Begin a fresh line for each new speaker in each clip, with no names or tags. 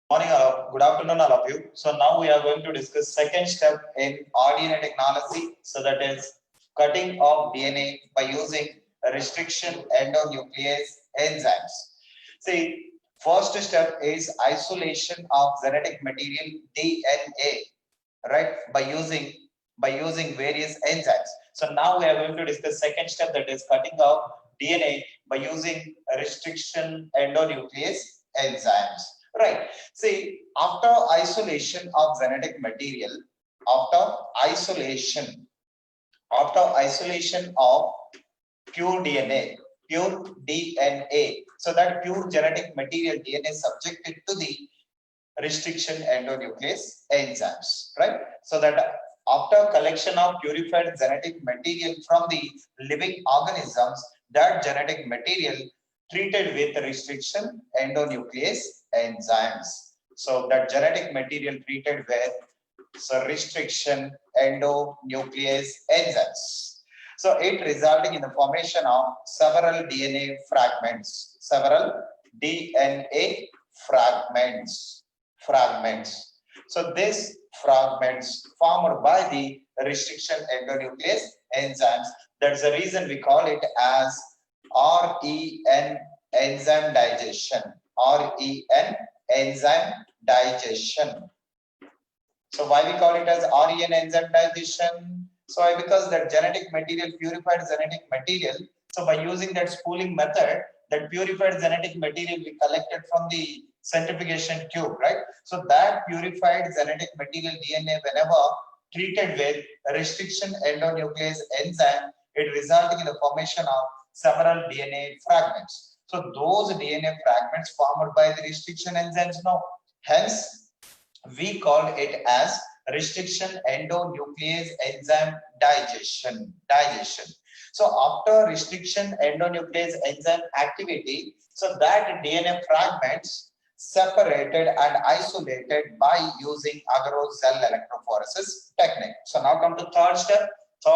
Morning, all good afternoon, all of you. So now we are going to discuss second step in RDNA technology. So that is cutting of DNA by using restriction endonuclease enzymes. See, first step is isolation of genetic material DNA, right? By using various enzymes. So now we are going to discuss second step, that is cutting of DNA by using restriction endonuclease enzymes. Right. See, after isolation, after isolation of pure DNA, pure DNA. So that pure genetic material DNA is subjected to the restriction endonuclease enzymes, right? So that after collection of purified genetic material from the living organisms, that genetic material treated with restriction endonuclease enzymes. So that genetic material treated with restriction endonuclease enzymes. So it resulting in the formation of several DNA fragments, fragments. So these fragments formed by the restriction endonuclease enzymes. That's the reason we call it as REN enzyme digestion. REN enzyme digestion. So why we call it as REN enzyme digestion? So why? Because that genetic material, purified genetic material. So by using that spooling method, that purified genetic material we collected from the centrifugation tube, right? So that purified genetic material DNA, whenever treated with restriction endonuclease enzyme, it resulting in the formation of several DNA fragments. So those DNA fragments formed by the restriction enzymes now. Hence, we call it as restriction endonuclease enzyme digestion. So after restriction endonuclease enzyme activity, so that DNA fragments separated and isolated by using agarose cell electrophoresis technique. So now come to third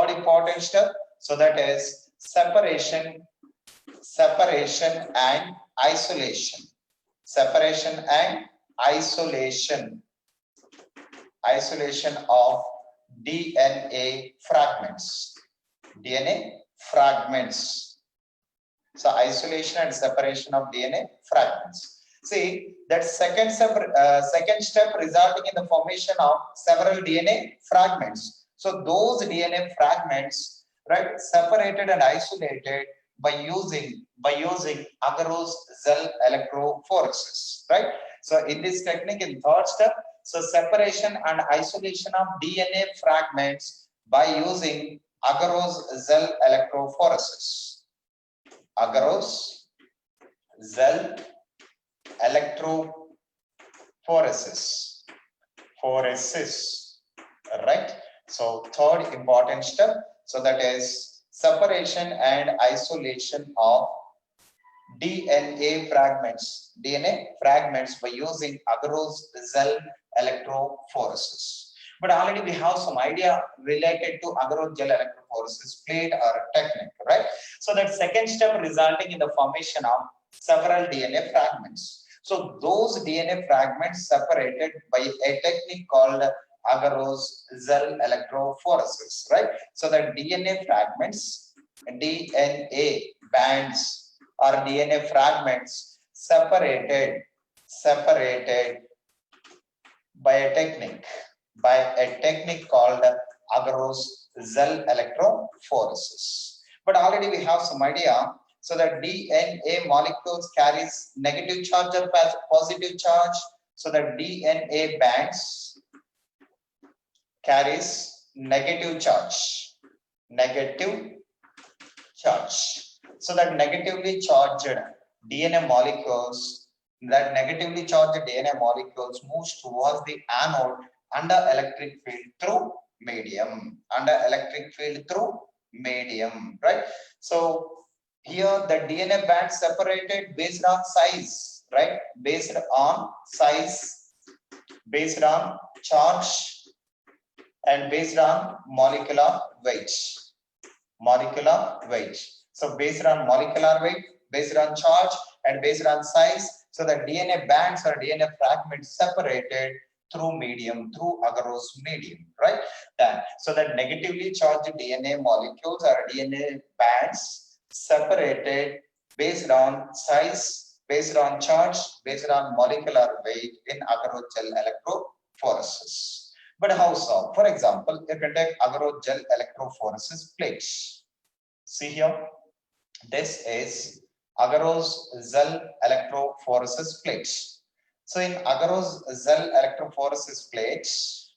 important step. So that is separation and isolation. Separation and isolation of DNA fragments. So isolation and separation of DNA fragments. See that second step resulting in the formation of several DNA fragments. So those DNA fragments, right, separated and isolated by using agarose cell electrophoresis, right? So in this technique, in third step, so separation and isolation of DNA fragments by using agarose cell electrophoresis. Agarose cell electrophoresis. Right? So third important step, so that is separation and isolation of DNA fragments by using agarose cell electrophoresis. But already we have some idea related to agarose gel electrophoresis plate or technique, right? So that second step resulting in the formation of several DNA fragments. So those DNA fragments separated by a technique called agarose cell electrophoresis, right? So that DNA fragments, DNA bands or DNA fragments separated by a technique called agarose cell electrophoresis. But already we have some idea. So that DNA molecules carries negative charge or positive charge. So that DNA bands carries negative charge. So that negatively charged DNA molecules moves towards the anode under electric field through medium. Right? So here the DNA band separated based on size, right? Based on charge, and based on molecular weight. So based on molecular weight, based on charge, and based on size, So the DNA bands or DNA fragments separated through medium, through agarose medium, right? Then, so the negatively charged DNA molecules or DNA bands separated based on size, based on charge, based on molecular weight in agarose gel electrophoresis. But how so? For example, if you take agarose gel electrophoresis plates, see here, this is agarose gel electrophoresis plates. So in agarose gel electrophoresis plates,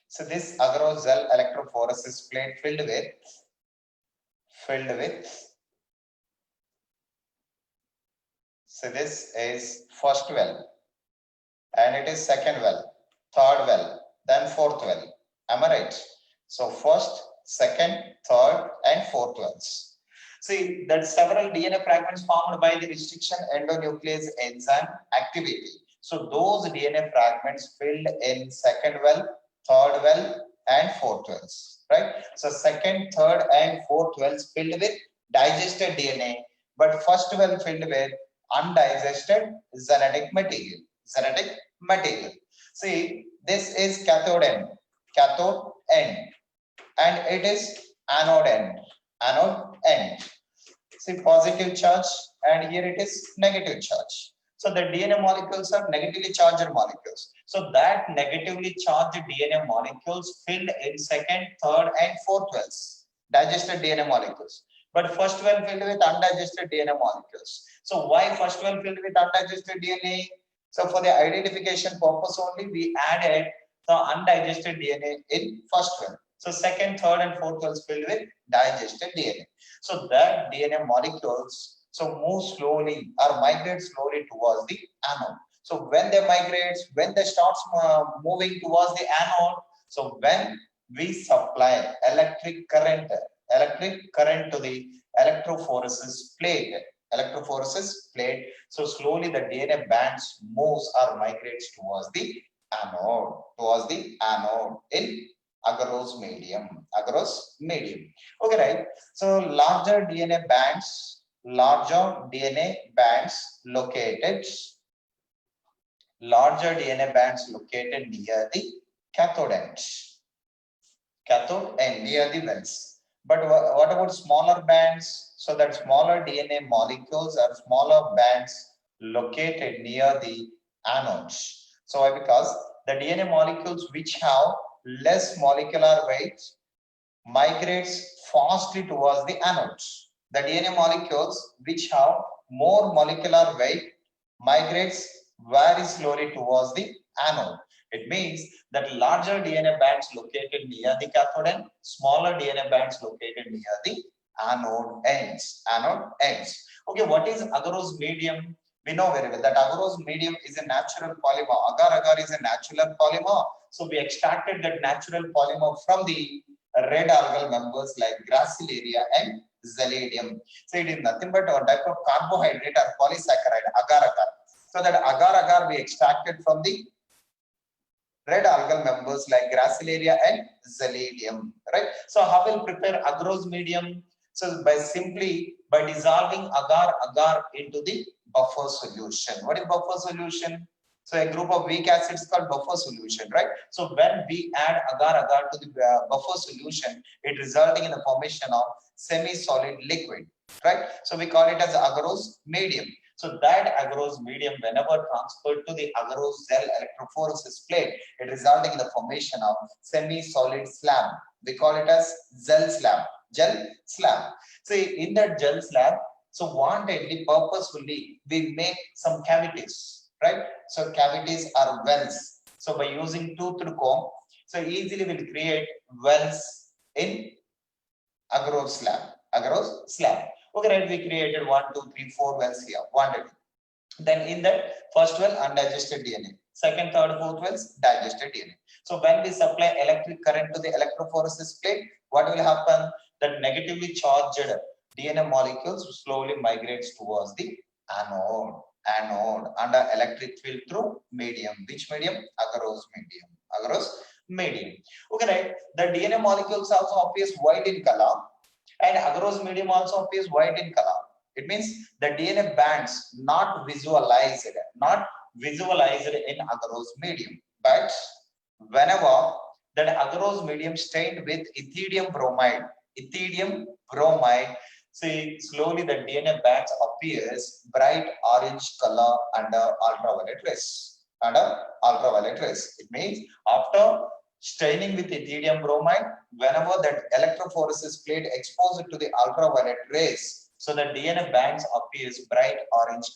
so this agarose gel electrophoresis plate filled with, so this is first well, and it is second well, third well, then fourth well. Am I right? So first, second, third, and fourth wells. See that several DNA fragments formed by the restriction endonuclease enzyme activity. So those DNA fragments filled in second well, third well, and fourth wells, right? So second, third, and fourth wells filled with digested DNA, but first well filled with undigested genetic material. Genetic material. See, this is cathode end, and it is anode end. See, positive charge, and here it is negative charge. So the DNA molecules are negatively charged molecules. So that negatively charged DNA molecules filled in second, third, and fourth wells, digested DNA molecules. But first well filled with undigested DNA molecules. So why first well filled with undigested DNA? So for the identification purpose only, we added the undigested DNA in first well. So second, third, and fourth wells filled with digested DNA. So that DNA molecules so move slowly or migrate slowly towards the anode. So when they migrate, when they start moving towards the anode, so when we supply electric current to the electrophoresis plate, so slowly the DNA bands moves or migrates towards the anode in agarose medium. Okay, right? So larger DNA bands located near the cathode end, near the wells. But what about smaller bands? So that smaller DNA molecules are smaller bands located near the anodes. So why? Because the DNA molecules which have less molecular weight migrates fastly towards the anodes. The DNA molecules which have more molecular weight migrates very slowly towards the anode. It means that larger DNA bands located near the cathode end, smaller DNA bands located near the anode ends. Okay, what is agarose medium? We know very well that agarose medium is a natural polymer. Agar is a natural polymer. So we extracted that natural polymer from the red algal members like Gracilaria and Zelidium. So it is nothing but a type of carbohydrate or polysaccharide, agar. So that agar we extracted from the red algal members like Gracilaria and Zelidium, right? So how will prepare agarose medium? So by dissolving agar into the buffer solution. What is buffer solution? So a group of weak acids called buffer solution, right? So when we add agar to the buffer solution, it resulting in the formation of semi-solid liquid, right? So we call it as agarose medium. So that agarose medium, whenever transferred to the agarose gel electrophoresis plate, it resulting in the formation of semi-solid slab. We call it as gel slab. So in that gel slab, so wantedly, purposefully, we make some cavities, right? So cavities are wells. So by using toothed comb, so easily we'll create wells in agarose slab. Okay, right? We created 1, 2, 3, 4 wells here. Wanted. Then in that first well, undigested DNA. Second, third, fourth wells, digested DNA. So when we supply electric current to the electrophoresis plate, what will happen? That negatively charged DNA molecules slowly migrates towards the anode under electric field through medium. Which medium? Agarose medium. Okay, right? The DNA molecules also appears white in color, and agarose medium also appears white in color. It means the DNA bands not visualized in agarose medium, but whenever that agarose medium stained with ethidium bromide, see slowly the DNA bands appears bright orange color under ultraviolet rays. It means after staining with ethidium bromide, whenever that electrophoresis plate exposed to the ultraviolet rays, so the DNA bands appears bright orange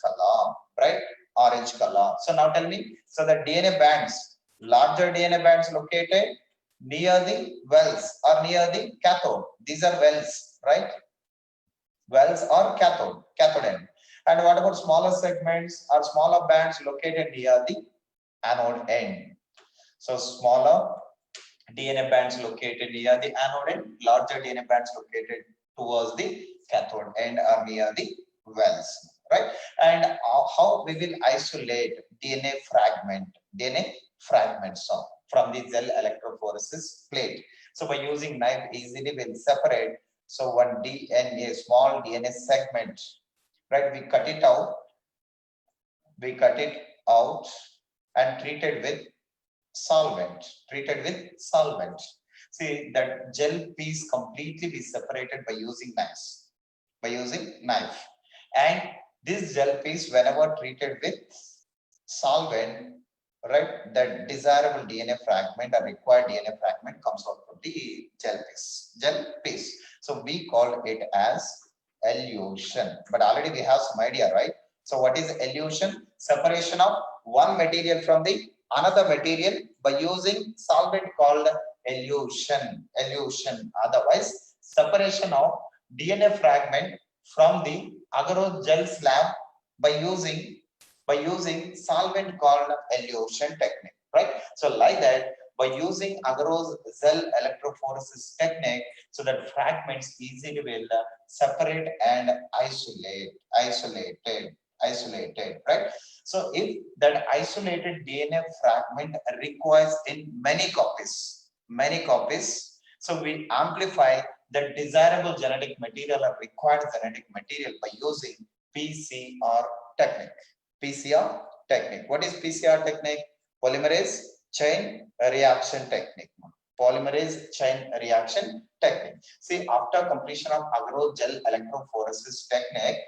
color. So now tell me, so the DNA bands, larger DNA bands located near the wells or near the cathode. These are wells, right? Wells or cathode end. And what about smaller segments or smaller bands located near the anode end? So smaller DNA bands located near the anode end, larger DNA bands located towards the cathode end or near the wells, right? And how we will isolate DNA fragments from the gel electrophoresis plate. So by using knife, easily we'll separate. So one DNA, small DNA segment, right? We cut it out and treat it with solvent. See that gel piece completely be separated by using knife. And this gel piece, whenever treated with solvent, right, that desirable DNA fragment or required DNA fragment comes out from the gel piece. So we call it as elution. But already we have some idea, right? So what is elution? Separation of one material from the another material by using solvent called elution. Otherwise, separation of DNA fragment from the agarose gel slab by using solvent called elution technique, right? So like that, by using agarose gel electrophoresis technique, so that fragments easily will separate and isolated, right? So if that isolated DNA fragment requires in many copies, so we amplify the desirable genetic material or required genetic material by using PCR technique. What is PCR technique? Polymerase chain reaction technique. See, after completion of agarose gel electrophoresis technique,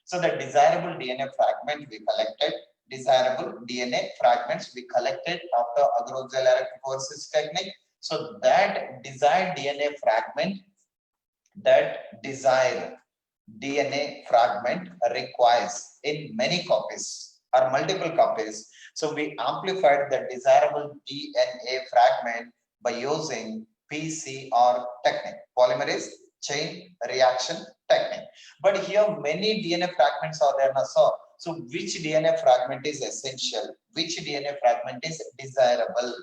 so the desirable DNA fragment we collected, after agarose gel electrophoresis technique. So that desired DNA fragment requires in many copies or multiple copies. So we amplified the desirable DNA fragment by using PCR technique, polymerase chain reaction technique. But here many DNA fragments are there now, sir. So which DNA fragment is essential? Which DNA fragment is desirable?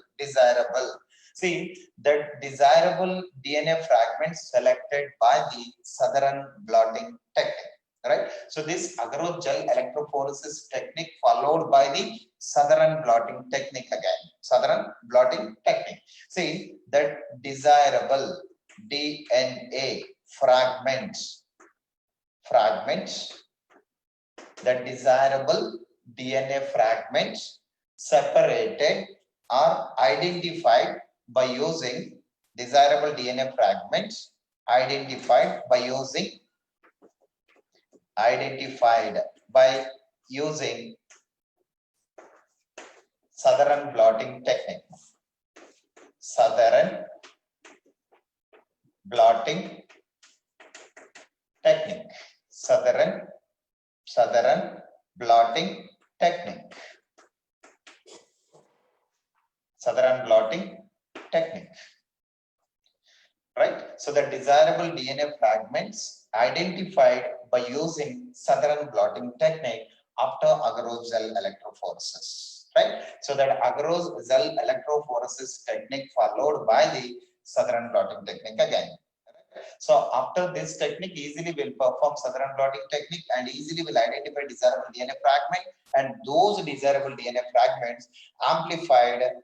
See, the desirable DNA fragment selected by the Southern blotting technique, right? So this agarose gel electrophoresis technique followed by the Southern blotting technique again. See, that desirable DNA fragments, the desirable DNA fragments separated are identified by using desirable DNA fragments identified by using Southern blotting technique. Southern blotting technique. Right? So the desirable DNA fragments identified by using Southern blotting technique after agarose gel electrophoresis, right? So that agarose gel electrophoresis technique followed by the Southern blotting technique again. So after this technique, easily will perform Southern blotting technique and easily will identify desirable DNA fragment, and those desirable DNA fragments amplified or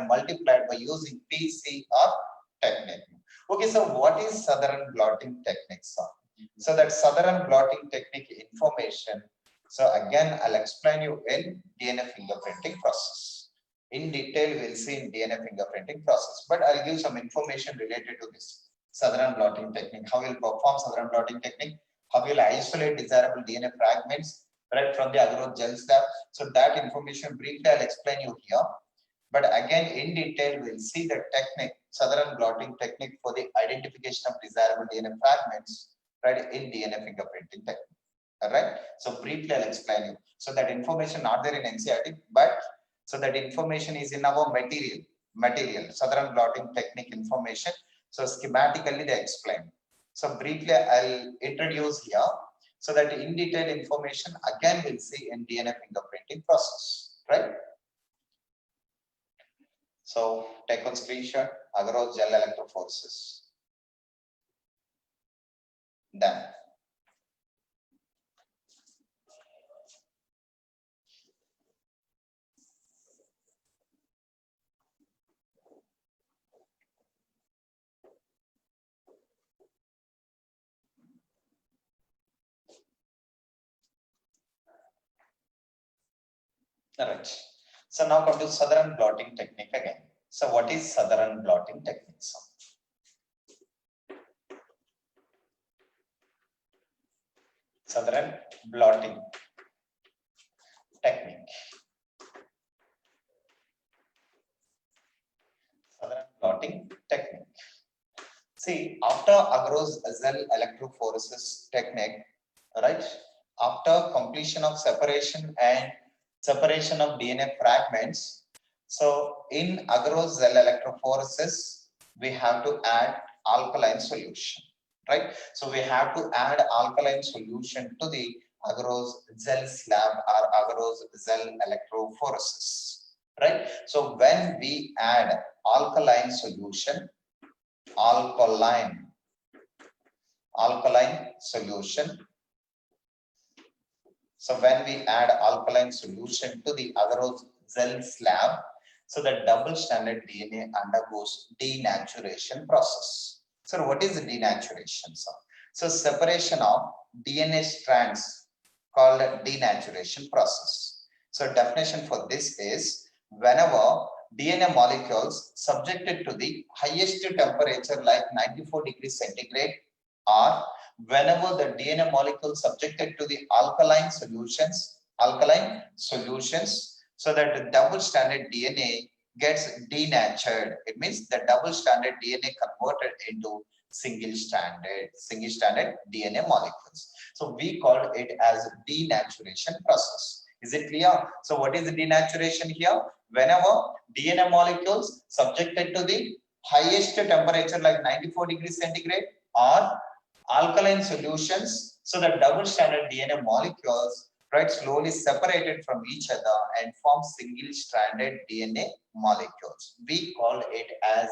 multiplied by using PCR technique. Okay, so what is Southern blotting technique, sir? So that Southern blotting technique information. So again, I'll explain you in DNA fingerprinting process. In detail, we'll see in DNA fingerprinting process, but I'll give some information related to this Southern blotting technique. How you'll perform Southern blotting technique, how you'll isolate desirable DNA fragments right from the agarose gel slab. So that information briefly I'll explain you here. But again, in detail, we'll see the technique, Southern blotting technique for the identification of desirable DNA fragments, right, in DNA fingerprinting technique. All right. So briefly, I'll explain you. So that information not there in NCERT, but so that information is in our material, Southern blotting technique information. So schematically, they explain. So briefly, I'll introduce here. So that in detail information again we'll see in DNA fingerprinting process, right? So take one screenshot, agarose gel electrophoresis. Done. All right. So now come to Southern blotting technique again. So what is Southern blotting technique? Southern blotting technique. Southern blotting technique. See, after agarose gel electrophoresis technique, right? After completion of separation of DNA fragments, so in agarose gel electrophoresis, we have to add alkaline solution, right? So we have to add alkaline solution to the agarose gel slab or agarose gel electrophoresis, right? So when we add alkaline solution, alkaline solution. So when we add alkaline solution to the agarose gel slab, so the double stranded DNA undergoes denaturation process. So what is the denaturation? So separation of DNA strands called denaturation process. So definition for this is whenever DNA molecules subjected to the highest temperature like 94 degrees centigrade, or whenever the DNA molecules subjected to the alkaline solutions, so that the double stranded DNA gets denatured. It means the double stranded DNA converted into single stranded DNA molecules. So we call it as denaturation process. Is it clear? So what is the denaturation here? Whenever DNA molecules subjected to the highest temperature like 94 degrees centigrade or alkaline solutions, so the double stranded DNA molecules, right, slowly separated from each other and form single stranded DNA molecules. We call it as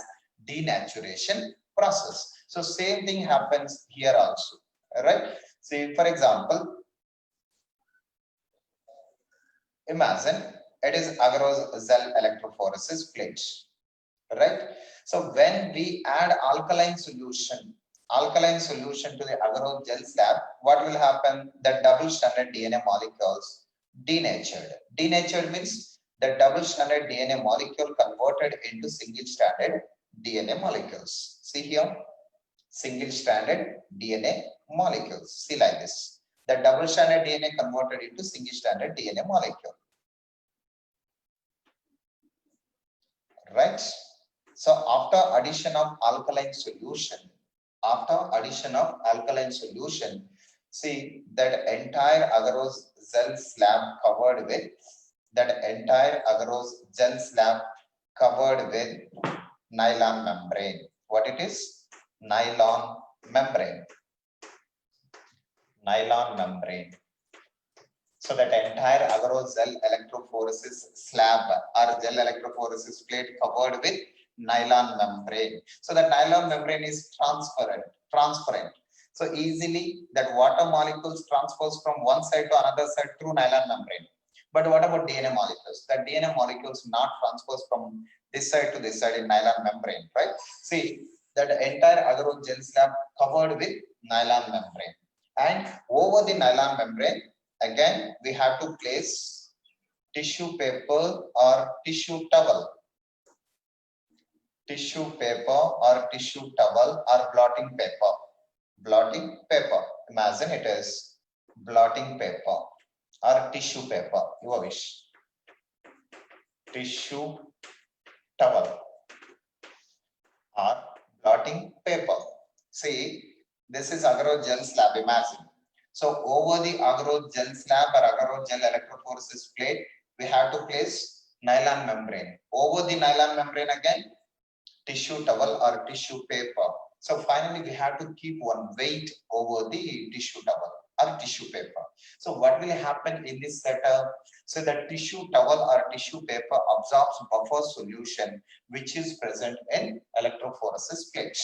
denaturation process. So same thing happens here also, right? See, for example, imagine it is agarose gel electrophoresis plate, right? So when we add alkaline solution to the agarose gel slab, what will happen? The double stranded DNA molecules denatured. Denatured means the double stranded DNA molecule converted into single stranded DNA molecules. See here, single stranded DNA molecules. See like this. The double stranded DNA converted into single stranded DNA molecule. Right? So after addition of alkaline solution, see that entire agarose gel slab covered with nylon membrane. What it is? Nylon membrane. So that entire agarose gel electrophoresis slab or gel electrophoresis plate covered with nylon membrane. So the nylon membrane is transparent. So easily that water molecules transpose from one side to another side through nylon membrane. But what about DNA molecules? The DNA molecules not transpose from this side to this side in nylon membrane, right? See, that entire agarose gel slab covered with nylon membrane. And over the nylon membrane, again, we have to place tissue paper or tissue towel. Tissue paper or tissue towel or blotting paper. Blotting paper. Imagine it is blotting paper or tissue paper, your wish. Tissue towel or blotting paper. See, this is agarose gel slab, imagine. So over the agarose gel slab or agarose gel electrophoresis plate, we have to place nylon membrane. Over the nylon membrane again, tissue towel or tissue paper. So finally, we have to keep one weight over the tissue towel or tissue paper. So what will happen in this setup? So the tissue towel or tissue paper absorbs buffer solution which is present in electrophoresis plate.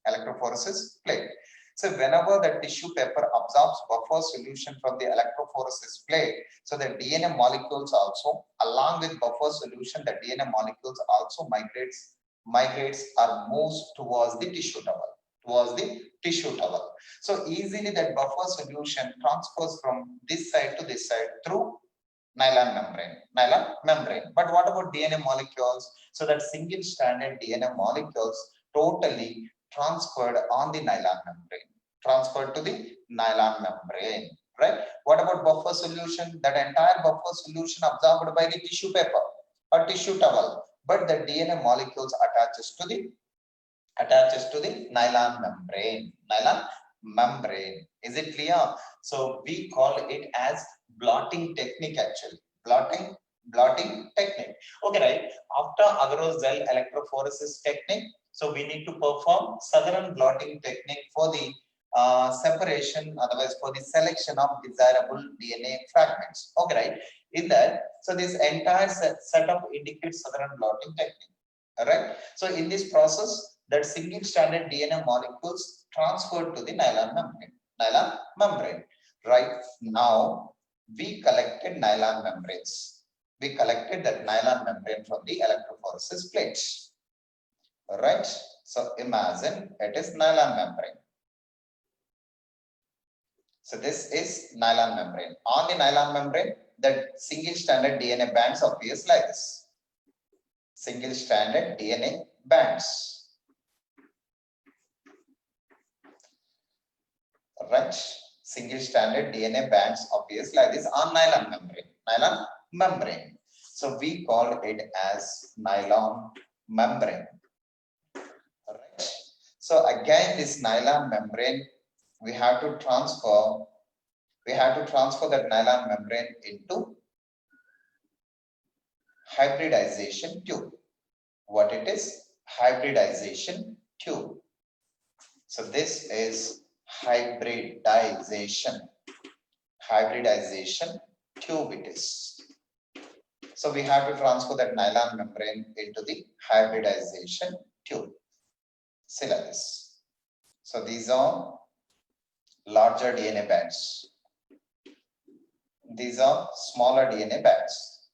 Electrophoresis plate. So whenever the tissue paper absorbs buffer solution from the electrophoresis plate, so the DNA molecules also, along with buffer solution, the DNA molecules also migrates or moves towards the tissue towel. So easily that buffer solution transfers from this side to this side through nylon membrane. But what about DNA molecules? So that single stranded DNA molecules totally transferred on the nylon membrane, transferred to the nylon membrane, right? What about buffer solution? That entire buffer solution absorbed by the tissue paper or tissue towel, but the DNA molecules attaches to the nylon membrane. Is it clear? So we call it as blotting technique actually. Blotting technique. Okay, right? After agarose gel electrophoresis technique, so we need to perform Sutherland blotting technique for the separation, otherwise for the selection of desirable DNA fragments. Okay, right? In that, so this entire setup indicates Sutherland blotting technique. All right. So in this process, that single stranded DNA molecules transferred to the nylon membrane. Right now, we collected nylon membranes. We collected that nylon membrane from the electrophoresis plates. All right. So imagine it is nylon membrane. So this is nylon membrane. On the nylon membrane, the single stranded DNA bands appears like this. Single stranded DNA bands. Right? Single stranded DNA bands appears like this on nylon membrane. So we call it as nylon membrane. Right? So again, this nylon membrane, we have to transfer that nylon membrane into hybridization tube. What it is? Hybridization tube. So this is hybridization tube it is. So we have to transfer that nylon membrane into the hybridization tube. See like this. So these are larger DNA bands. These are smaller DNA bands.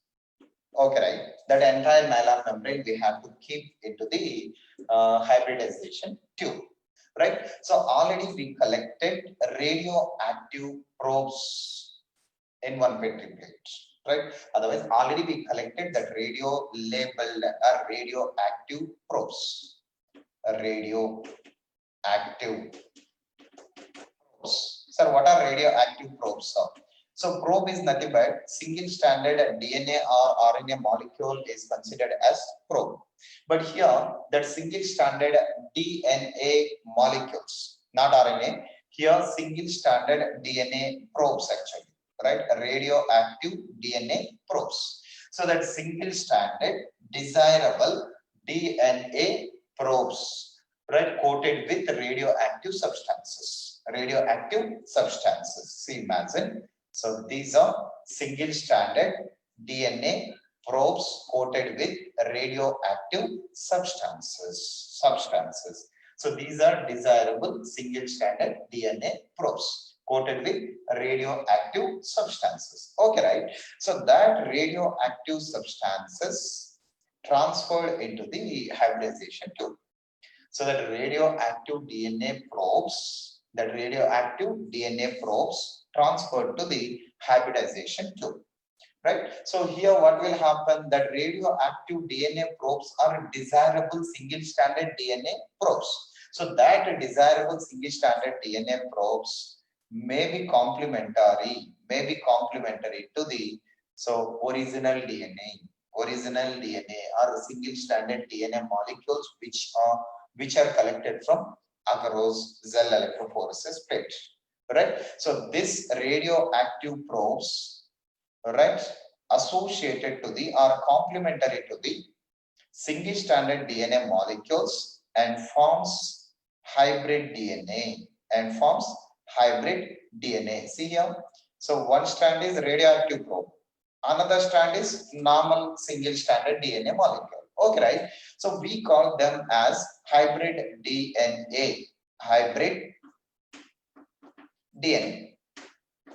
Okay, right? That entire nylon membrane we have to keep into the hybridization tube. Right? So already we collected radioactive probes in one petri plate. Right? Otherwise, already we collected that radio-labeled radioactive probes. Radioactive probes. Sir, what are radioactive probes? So probe is nothing but single stranded DNA or RNA molecule is considered as probe. But here that single stranded DNA molecules, not RNA, here single stranded DNA probes actually, right? Radioactive DNA probes. So that single stranded desirable DNA probes, right, coated with radioactive substances. See, imagine. So these are single stranded DNA probes coated with radioactive substances. So these are desirable single stranded DNA probes coated with radioactive substances. Okay, right? So that radioactive substances transferred into the hybridization tube. So So that radioactive DNA probes, transferred to the hybridization tube. Right. So here what will happen, that radioactive DNA probes are desirable single stranded DNA probes. So that desirable single stranded DNA probes may be complementary to the original DNA or single stranded DNA molecules which are collected from agarose gel electrophoresis plate. Right. So this radioactive probes, right, associated to the or complementary to the single stranded DNA molecules and forms hybrid DNA See here. So one strand is radioactive probe, another strand is normal single stranded DNA molecule. Okay, right? So we call them as hybrid DNA.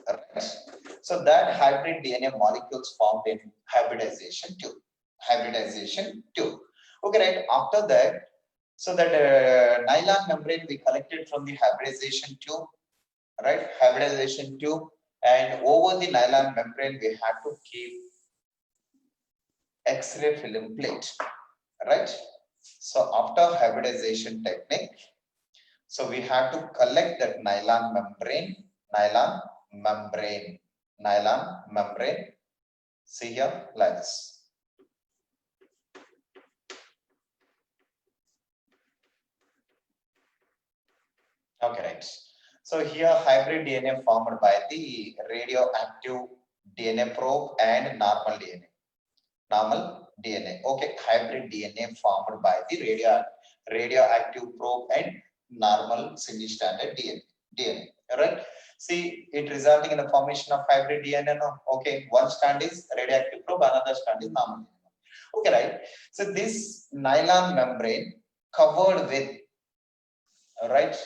Right. So that hybrid DNA molecules formed in hybridization tube. Okay, right. After that, so that nylon membrane we collected from the hybridization tube, right? Hybridization tube, and over the nylon membrane we had to keep X-ray film plate, right? So after hybridization technique, so we have to collect that nylon membrane. See here, like this. Okay, right. So here hybrid DNA formed by the radioactive DNA probe and normal DNA. Okay, hybrid DNA formed by the radioactive probe and normal single stranded DNA. Right? See, it resulting in the formation of hybrid DNA. No? Okay, one strand is radioactive probe, another strand is normal DNA. Okay, right? So this nylon membrane covered with, right,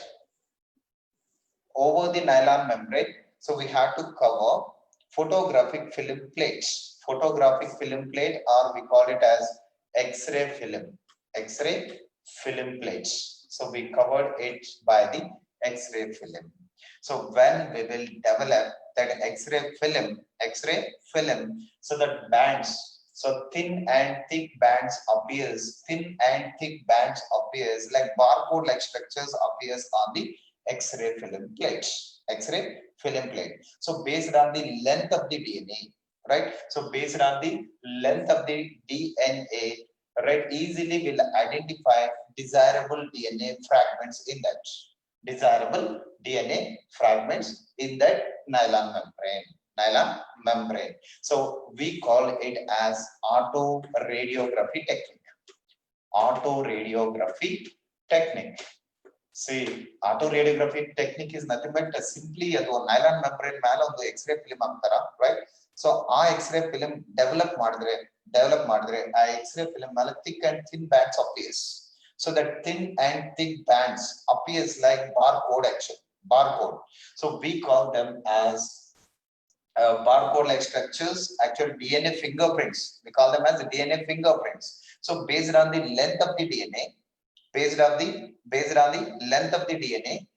over the nylon membrane. So we have to cover photographic film plates. Photographic film plate, or we call it as X-ray film plates. So we covered it by the X-ray film. So when we will develop that X-ray film, so that bands, so thin and thick bands appears like barcode like structures appears on the X-ray film plate. So based on the length of the DNA, right? So based on the length of the DNA, right, easily will identify desirable DNA fragments in that. Nylon membrane. So we call it as autoradiography technique. See, autoradiography technique is nothing but simply a nylon membrane male on the X-ray film antara, right? So our X-ray film develop madre, X-ray film male thick and thin bands appears. So that thin and thick bands appears like barcode. So we call them as barcode like structures, actual DNA fingerprints. We call them as DNA fingerprints. So based on the length of the DNA,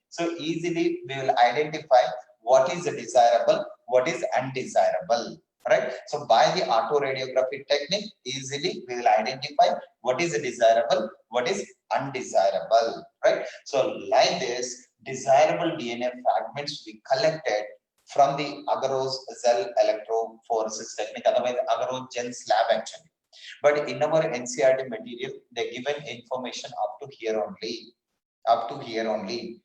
so easily we will identify what is desirable, what is undesirable, right? So by the autoradiography technique, easily we will identify what is desirable, what is undesirable, right? So like this, desirable DNA fragments we collected from the agarose gel electrophoresis technique, otherwise agarose gel slab actually. But in our NCERT material, they given information up to here only.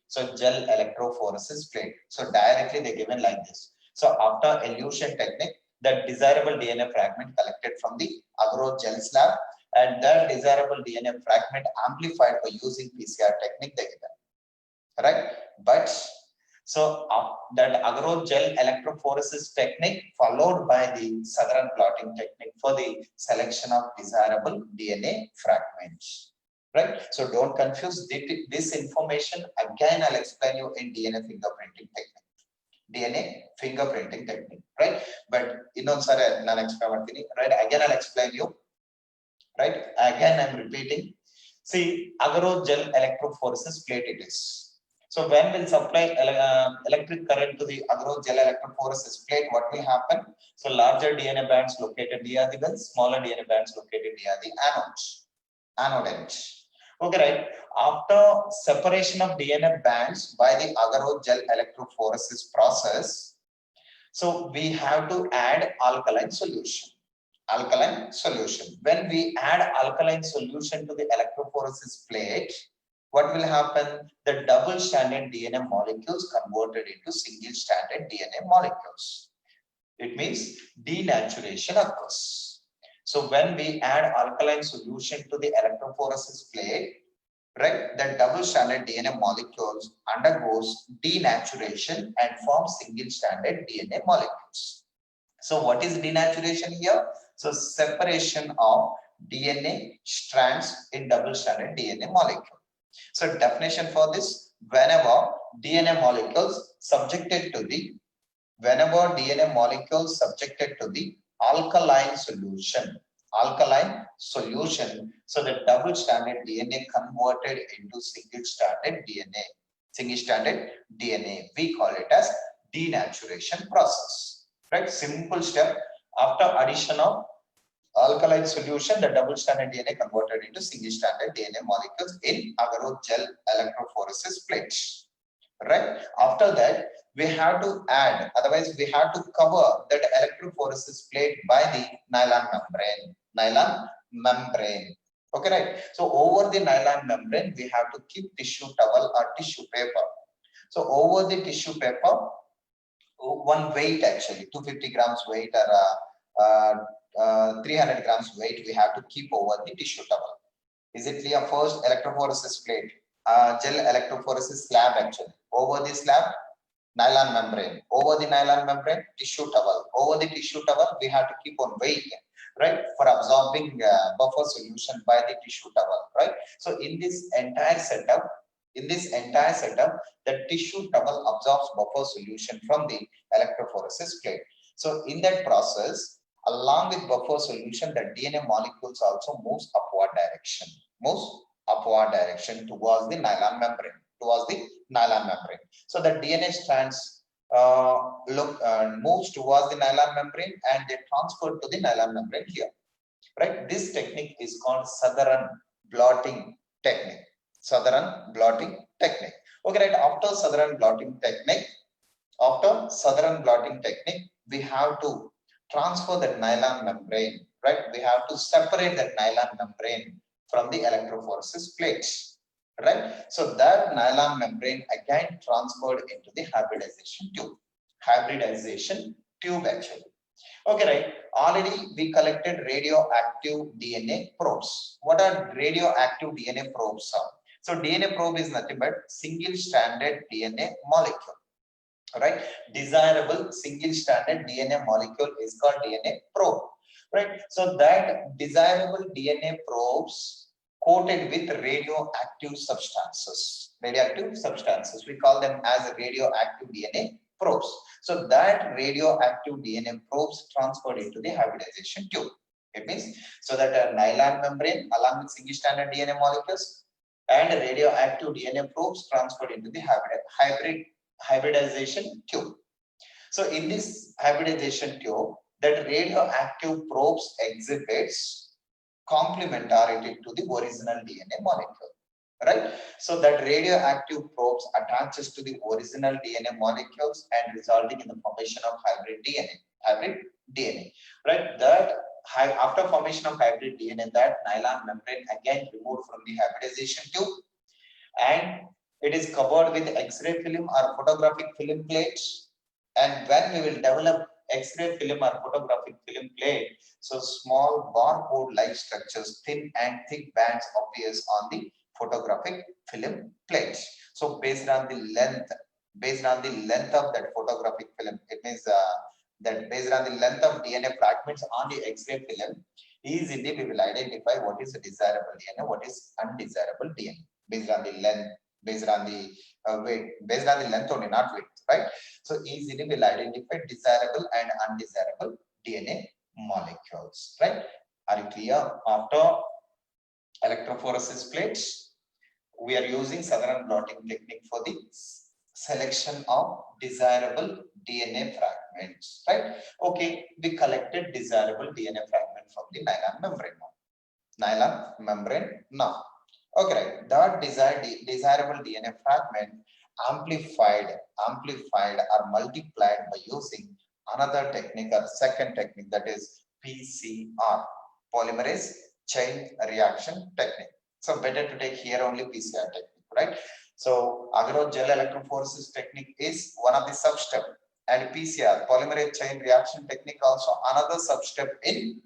So gel electrophoresis plate. So directly they given like this. So after elution technique, that desirable DNA fragment collected from the agarose gel slab, and that desirable DNA fragment amplified by using PCR technique they given. Right? But so that agarose gel electrophoresis technique followed by the Southern blotting technique for the selection of desirable DNA fragments. Right? So don't confuse this information. Again, I'll explain you in DNA fingerprinting technique. Right? But right? Again, I'll explain you. Right? Again, I'm repeating. See, agarogel electrophoresis plate it is. So when we'll supply electric current to the agarogel electrophoresis plate, what will happen? So larger DNA bands located near the well, smaller DNA bands located near the anode end. Okay, right. After separation of DNA bands by the agarogel electrophoresis process, so we have to add alkaline solution. When we add alkaline solution to the electrophoresis plate, what will happen? The double stranded DNA molecules converted into single stranded DNA molecules. It means denaturation occurs. So when we add alkaline solution to the electrophoresis plate, right, the double stranded DNA molecules undergoes denaturation and form single stranded DNA molecules. So what is denaturation here? So separation of DNA strands in double stranded DNA molecule. So definition for this, whenever DNA molecules subjected to the alkaline solution, so the double stranded DNA converted into single stranded DNA, we call it as denaturation process. Right, simple step. After addition of alkaline solution, the double stranded DNA converted into single stranded DNA molecules in agarogel electrophoresis plates. Right, after that we have to add, otherwise we have to cover that electrophoresis plate by the nylon membrane. Okay, right. So over the nylon membrane we have to keep tissue towel or tissue paper. So over the tissue paper, one weight, actually 250 grams weight or 300 grams weight, we have to keep over the tissue towel. Is it clear? First, electrophoresis plate, gel electrophoresis slab, actually over the slab, nylon membrane, over the nylon membrane, tissue towel, over the tissue towel we have to keep on weight, right, for absorbing buffer solution by the tissue towel, right? So in this entire setup, the tissue towel absorbs buffer solution from the electrophoresis plate. So in that process, along with buffer solution, the DNA molecules also moves upward direction towards the nylon membrane. So the DNA strands moves towards the nylon membrane and they transfer to the nylon membrane here. Right? This technique is called Southern blotting technique. Okay, right. After Southern blotting technique, we have to transfer the nylon membrane. Right? We have to separate the nylon membrane from the electrophoresis plates. Right? So that nylon membrane again transferred into the hybridization tube actually. Okay, right. Already we collected radioactive DNA probes. What are radioactive DNA probes are? So DNA probe is nothing but single stranded DNA molecule. Right? Desirable single stranded DNA molecule is called DNA probe. Right? So that desirable DNA probes coated with radioactive substances. We call them as radioactive DNA probes. So that radioactive DNA probes transferred into the hybridization tube. It means so that a nylon membrane along with single stranded DNA molecules and radioactive DNA probes transferred into the hybridization tube. So in this hybridization tube, that radioactive probes exhibits complementarity to the original DNA molecule, right? So that radioactive probes attaches to the original DNA molecules and resulting in the formation of hybrid DNA, right? That after formation of hybrid DNA, that nylon membrane again removed from the hybridization tube and it is covered with X-ray film or photographic film plates. And when we will develop X-ray film or photographic film plate, so small barcode-like structures, thin and thick bands appears on the photographic film plates. So based on the length of that photographic film, it means that based on the length of DNA fragments on the X-ray film, easily we will identify what is the desirable DNA, what is undesirable DNA based on the length, based on the weight, based on the length only, not weight, right? So easily we'll identify desirable and undesirable DNA molecules, right? Are you clear? After electrophoresis plates. We are using Southern blotting technique for the selection of desirable DNA fragments, right? Okay, we collected desirable DNA fragment from the nylon membrane now. Nylon membrane now. Okay, right. That desirable DNA fragment amplified or multiplied by using another technique or second technique, that is PCR, polymerase chain reaction technique. So better to take here only PCR technique, right? So agarose gel electrophoresis technique is one of the sub-step, and PCR, polymerase chain reaction technique, also another sub-step in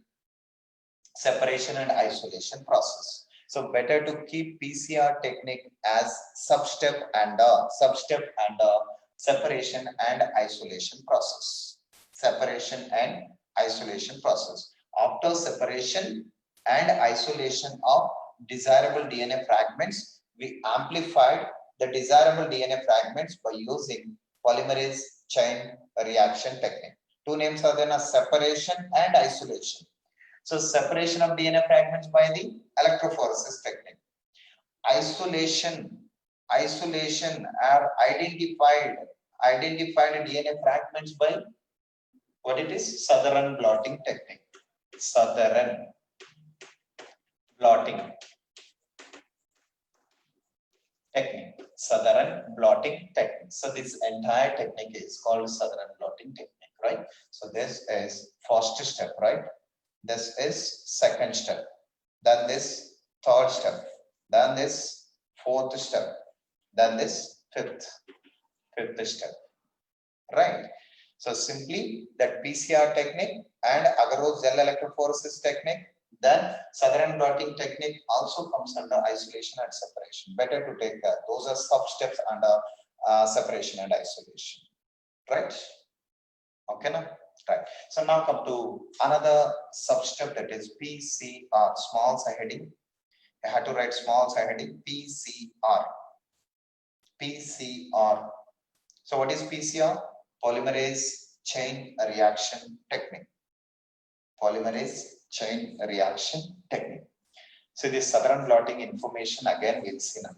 separation and isolation process. So better to keep PCR technique as sub-step and separation and isolation process. Separation and isolation process. After separation and isolation of desirable DNA fragments, we amplified the desirable DNA fragments by using polymerase chain reaction technique. Two names are then as separation and isolation. So separation of DNA fragments by the electrophoresis technique. Isolation are identified DNA fragments by what it is? Southern blotting technique. Southern blotting technique. Southern blotting technique. So this entire technique is called Southern blotting technique, right? So this is first step, right? This is second step, then this third step, then this fourth step, then this fifth step, right? So simply that PCR technique and agarose gel electrophoresis technique, then Southern blotting technique also comes under isolation and separation. Better to take that. Those are sub steps under separation and isolation, right? Okay, now. Right. So now come to another substep, that is PCR, small psi heading. I had to write small psi heading PCR. PCR. So what is PCR? Polymerase chain reaction technique. Polymerase chain reaction technique. So this Southern blotting information again we'll see now.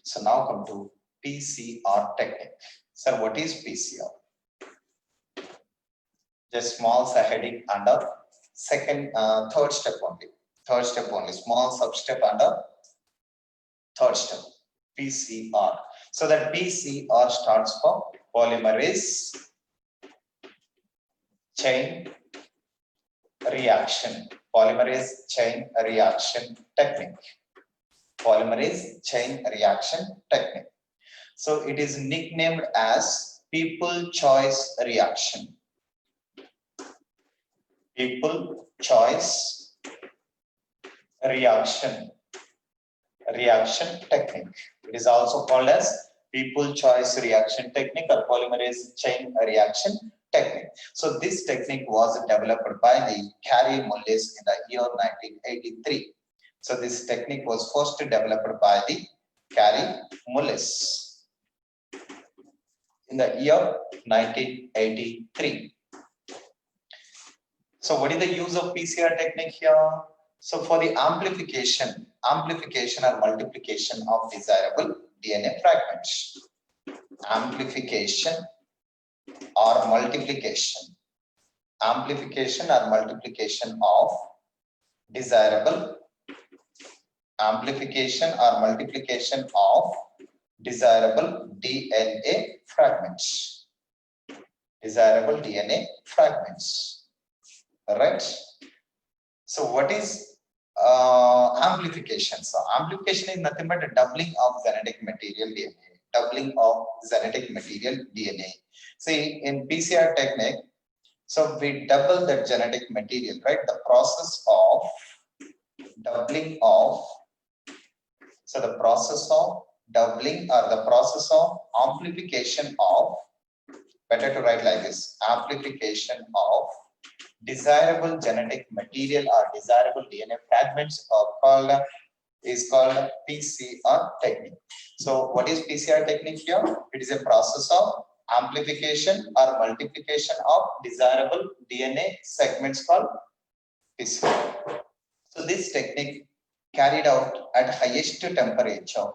So now come to PCR technique. So what is PCR? Just small heading under third step only. Third step only. Small substep under third step. PCR. So that PCR starts for polymerase chain reaction. Polymerase chain reaction technique. Polymerase chain reaction technique. So it is nicknamed as people choice reaction. People choice reaction technique. It is also called as people choice reaction technique or polymerase chain reaction technique. So this technique was developed by the Kary Mullis in the year 1983. So this technique was first developed by the Kary Mullis in the year 1983. So what is the use of PCR technique here? So for the amplification or multiplication of desirable DNA fragments. Amplification or multiplication. Amplification or multiplication of desirable DNA fragments. Desirable DNA fragments. Right? So what is amplification? So amplification is nothing but a doubling of genetic material DNA. Doubling of genetic material DNA. See, in PCR technique, so we double the genetic material, right? The process of doubling of, so the process of doubling or the process of amplification of, better to write like this, amplification of desirable genetic material or desirable DNA fragments are called is called PCR technique. So what is PCR technique here? It is a process of amplification or multiplication of desirable DNA segments called PCR. So this technique carried out at highest temperature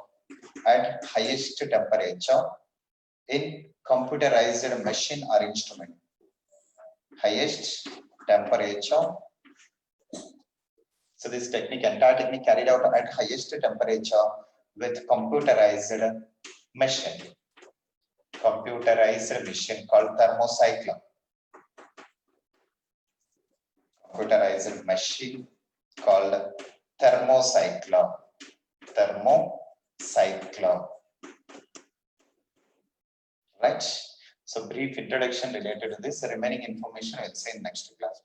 in computerized machine or instrument. Highest temperature. So this entire technique carried out at highest temperature with computerized machine called thermocycler. Computerized machine called thermocycler. Right. So brief introduction related to this. The remaining information I'll say in next class.